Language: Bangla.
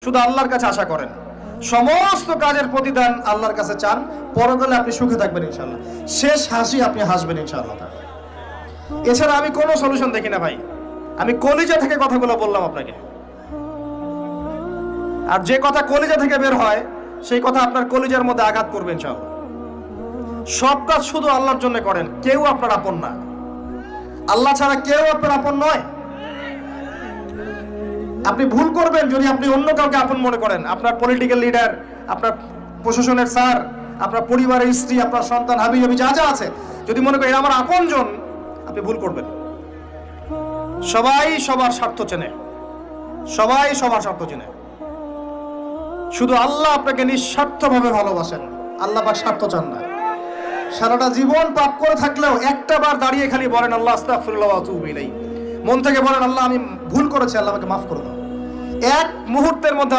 শুধু আল্লাহর কাছে আশা করেন, সমস্ত কাজের প্রতিদান আল্লাহর কাছে চান, পরকালে আপনি সুখে থাকবেন ইনশাআল্লাহ, শেষ হাসি আপনি হাসবেন ইনশাআল্লাহ। এছাড়া আমি কোনো সলিউশন দেখি না ভাই, আমি কলিজা থেকে কথাগুলো বললাম আপনাকে। আর যে কথা কলিজা থেকে বের হয় সেই কথা আপনার কলিজার মধ্যে আঘাত করবে ইনশাআল্লাহ। সব কাজ শুধু আল্লাহর জন্য করেন, কেউ আপনার আপন না, আল্লাহ ছাড়া কেউ আপনার আপন নয়। আপনি ভুল করবেন যদি আপনি অন্য কাউকে আপন মনে করেন, আপনার পলিটিক্যাল লিডার, আপনার প্রশাসনের স্যার, আপনার পরিবারের স্ত্রী, আপনার সন্তান, হাবি হাবি যা যা আছে, যদি মনে করেন আমার আপনজন, আপনি ভুল করবেন। সবাই সবার স্বার্থ চেনে, সবাই সবার স্বার্থ চেনে, শুধু আল্লাহ আপনাকে নিঃস্বার্থভাবে ভালোবাসেন, আল্লাহ পাক স্বার্থ চান না। সারাটা জীবন পাপ করে থাকলেও একটা বার দাঁড়িয়ে খালি বলেন আল্লাহ আস্তাগফিরুল্লাহ ওয়া আতুবু ইলাইহি, মন থেকে বলেন আল্লাহ আমি ভুল করেছি, আল্লাহ আমাকে মাফ করে দাও। এক মুহূর্তের মধ্যে